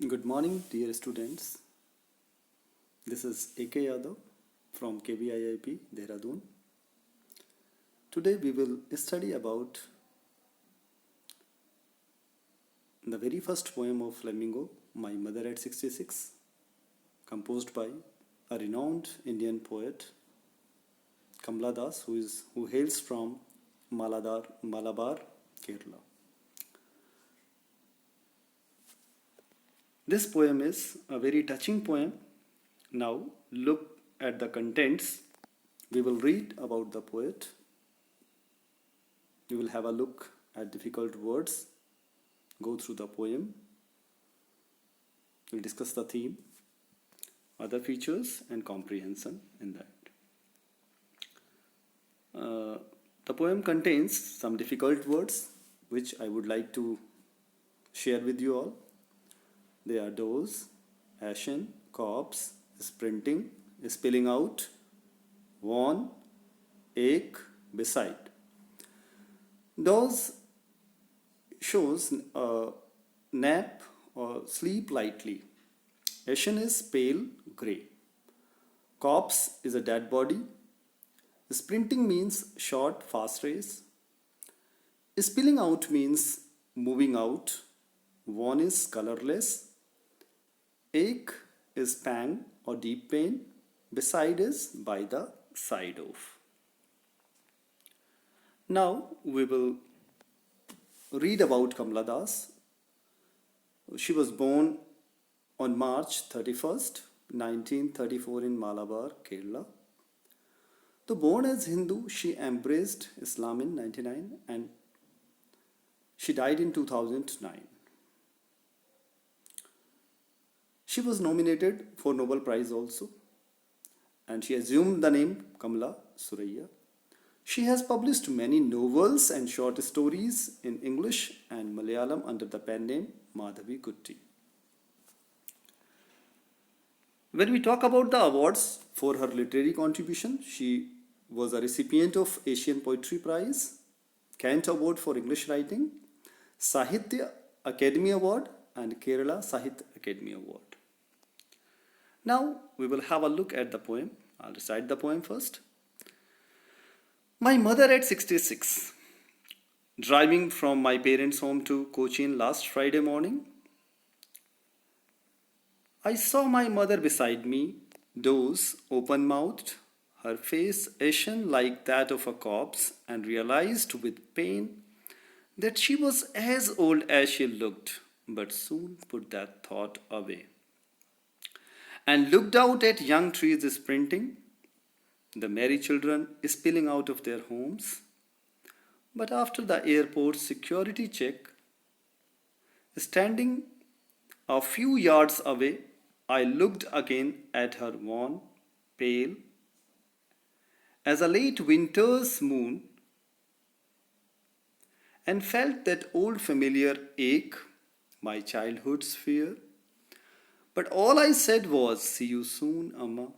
Good morning, dear students. This is A.K. Yadav from KVIIP, Dehradun. Today we will study about the very first poem of Flamingo, My Mother at 66, composed by a renowned Indian poet, Kamala Das, who hails from Malabar, Kerala. This poem is a very touching poem. Now look at the contents. We will read about the poet. We will have a look at difficult words, go through the poem. We'll discuss the theme, other features and comprehension in that. The poem contains some difficult words which I would like to share with you all. They are dose, ashen, corpse, sprinting, spilling out, worn, ache, beside. Dose shows nap or sleep lightly. Ashen is pale grey. Corpse is a dead body. Sprinting means short, fast race. Spilling out means moving out. Worn is colorless. Ache is pang or deep pain. Beside is by the side of. Now we will read about Kamala Das. She was born on March 31st, 1934 in Malabar, Kerala. Though born as Hindu, she embraced Islam in 1999 and she died in 2009. She was nominated for Nobel Prize also, and she assumed the name Kamala Suraiya. She has published many novels and short stories in English and Malayalam under the pen name Madhavi Kutti. When we talk about the awards for her literary contribution, she was a recipient of Asian Poetry Prize, Kent Award for English Writing, Sahitya Academy Award, and Kerala Sahitya Academy Award. Now we will have a look at the poem. I'll recite the poem first. My mother at 66. Driving from my parents' home to Cochin last Friday morning, I saw my mother beside me, doze, open-mouthed, her face ashen like that of a corpse, and realized with pain that she was as old as she looked, but soon put that thought away and looked out at young trees sprinting, the merry children spilling out of their homes. But after the airport security check, standing a few yards away, I looked again at her worn, pale, as a late winter's moon, and felt that old familiar ache, my childhood's fear. But all I said was, see you soon, Amma.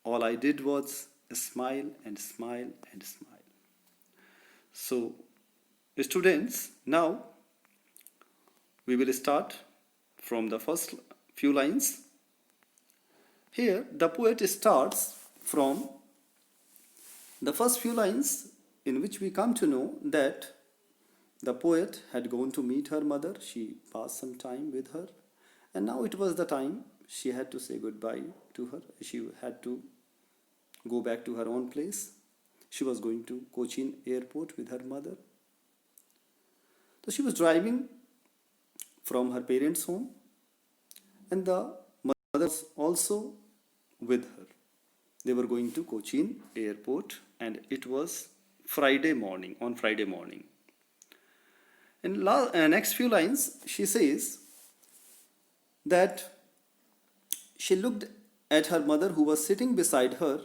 All I did was smile and smile and smile. So, students, now we will start from the first few lines. Here, the poet starts from the first few lines in which we come to know that the poet had gone to meet her mother. She passed some time with her. And now it was the time she had to say goodbye to her. She had to go back to her own place. She was going to Cochin airport with her mother. So she was driving from her parents' home, and the mother was also with her. They were going to Cochin airport, and it was on Friday morning. In next few lines, she says that she looked at her mother who was sitting beside her,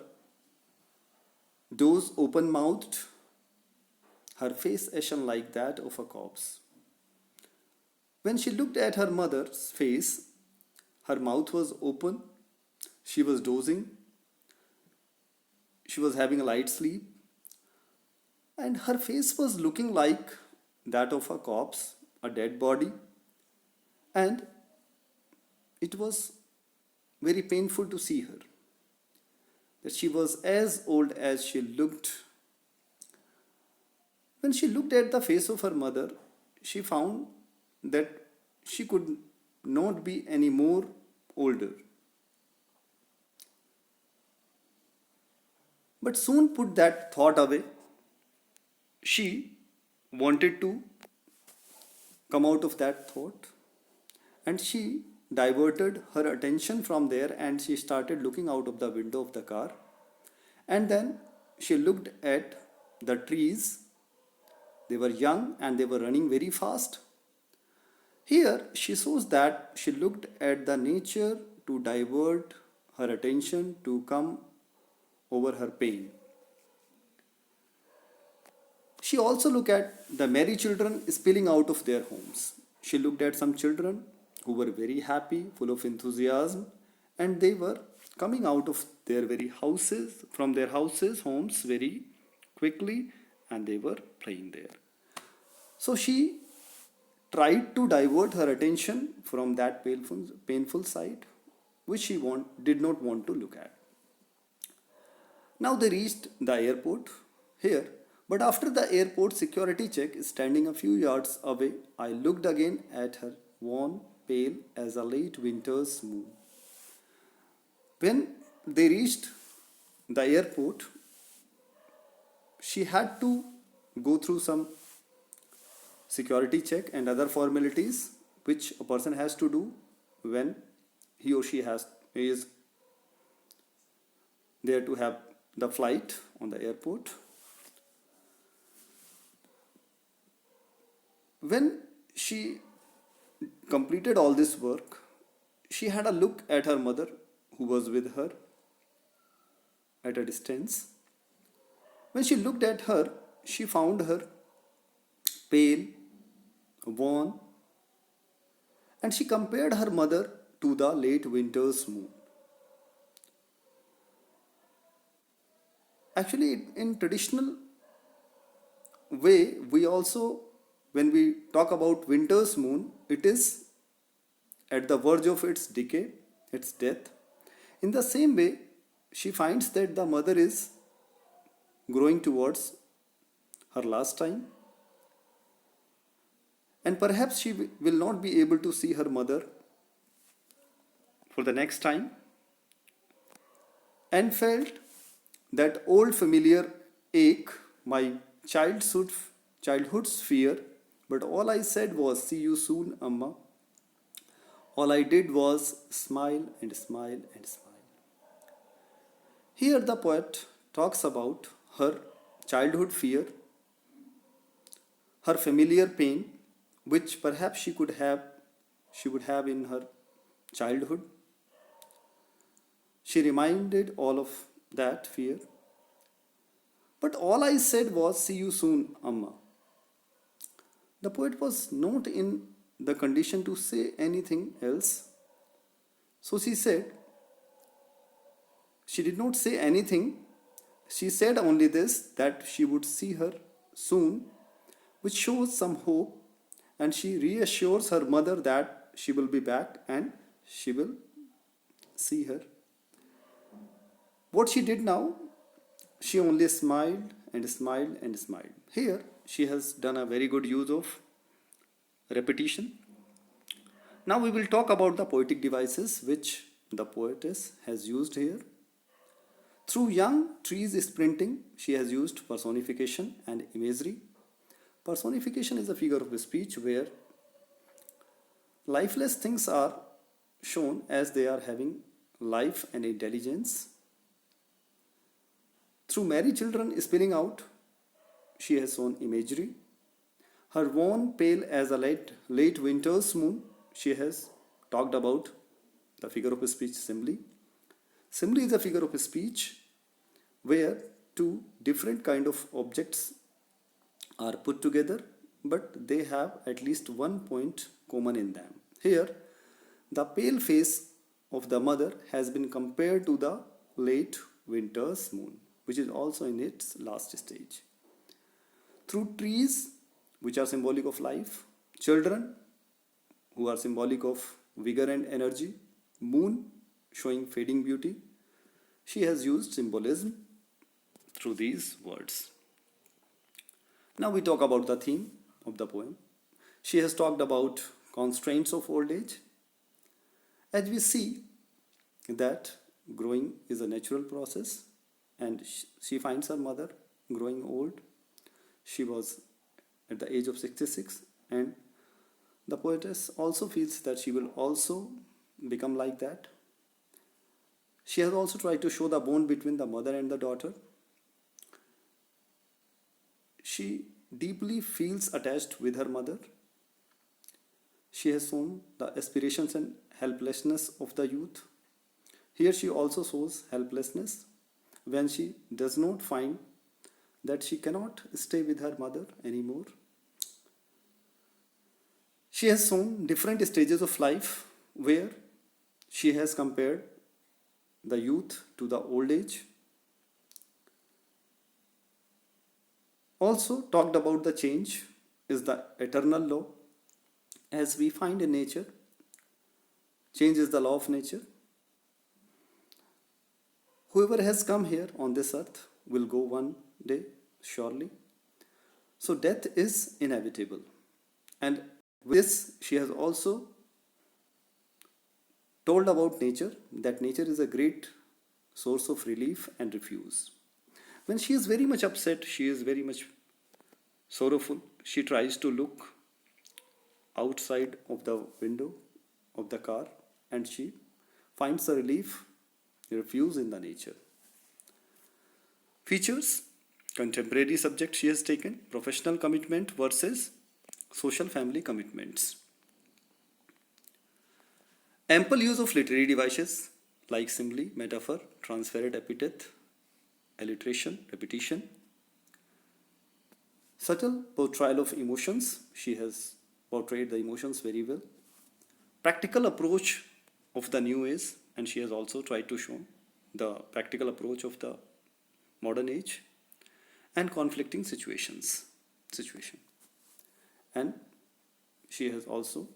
doze open-mouthed, her face ashen like that of a corpse. When she looked at her mother's face, her mouth was open, she was dozing, she was having a light sleep, and her face was looking like that of a corpse, a dead body, and it was very painful to see her, that she was as old as she looked. When she looked at the face of her mother, she found that she could not be any more older. But soon put that thought away. She wanted to come out of that thought, and she diverted her attention from there and she started looking out of the window of the car. And then she looked at the trees. They were young and they were running very fast. Here she shows that she looked at the nature to divert her attention to come over her pain. She also looked at the merry children spilling out of their homes. She looked at some children who were very happy, full of enthusiasm, and they were coming out of their very houses, from their houses, homes very quickly, and they were playing there. So she tried to divert her attention from that painful sight, which she did not want to look at. Now they reached the airport here, but after the airport security check, standing a few yards away, I looked again at her, worn, pale as a late winter's moon. When they reached the airport, she had to go through some security check and other formalities which a person has to do when he or she is there to have the flight on the airport. When she completed all this work, she had a look at her mother who was with her at a distance. When she looked at her, she found her pale, worn, and she compared her mother to the late winter's moon. Actually, in traditional way, we also, when we talk about winter's moon, it is at the verge of its decay, its death. In the same way, she finds that the mother is growing towards her last time, and perhaps she will not be able to see her mother for the next time, and felt that old familiar ache, my childhood's fear. But all I said was, "See you soon, Amma." All I did was smile and smile and smile. Here the poet talks about her childhood fear, her familiar pain, which perhaps she would have in her childhood. She reminded all of that fear. But all I said was, "See you soon, Amma." The poet was not in the condition to say anything else. So she did not say anything. She said only this, that she would see her soon, which shows some hope, and she reassures her mother that she will be back and she will see her. What she did now, she only smiled and smiled and smiled. Here, she has done a very good use of repetition. Now we will talk about the poetic devices which the poetess has used here. Through young trees sprinting, she has used personification and imagery. Personification is a figure of speech where lifeless things are shown as they are having life and intelligence. Through merry children spilling out, she has shown imagery. Her worn pale as a late winter's moon, she has talked about the figure of speech simile. Simile is a figure of speech where two different kind of objects are put together, but they have at least one point common in them. Here, the pale face of the mother has been compared to the late winter's moon, which is also in its last stage. Through trees, which are symbolic of life, children, who are symbolic of vigor and energy, moon showing fading beauty. She has used symbolism through these words. Now we talk about the theme of the poem. She has talked about constraints of old age. As we see that growing is a natural process, and she finds her mother growing old. She was at the age of 66, and the poetess also feels that she will also become like that. She has also tried to show the bond between the mother and the daughter. She deeply feels attached with her mother. She has shown the aspirations and helplessness of the youth. Here she also shows helplessness when she does not find that she cannot stay with her mother anymore. She has shown different stages of life where she has compared the youth to the old age. Also talked about the change is the eternal law. As we find in nature, change is the law of nature. Whoever has come here on this earth will go one day, surely. So death is inevitable. And with this, she has also told about nature, that nature is a great source of relief and refuge. When she is very much upset, she is very much sorrowful, she tries to look outside of the window of the car and she finds a relief, refuge in the nature. Features, contemporary subject she has taken, professional commitment versus social family commitments. Ample use of literary devices like simile, metaphor, transferred epithet, alliteration, repetition. Subtle portrayal of emotions, she has portrayed the emotions very well. Practical approach of the new age, and she has also tried to show the practical approach of the modern age, and conflicting situation. And she has also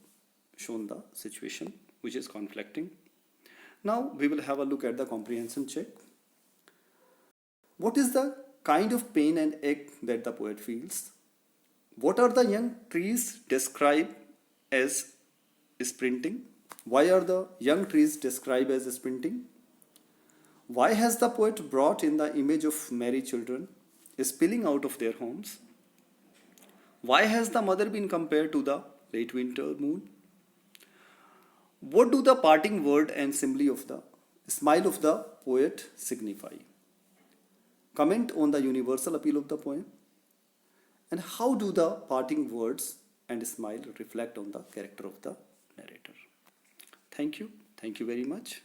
shown the situation which is conflicting. Now we will have a look at the comprehension check. What is the kind of pain and ache that the poet feels? What are the young trees described as sprinting? Why are the young trees described as sprinting? Why has the poet brought in the image of merry children spilling out of their homes? Why has the mother been compared to the late winter moon? What do the parting word and simile of the smile of the poet signify? Comment on the universal appeal of the poem. And how do the parting words and smile reflect on the character of the narrator? Thank you. Thank you very much.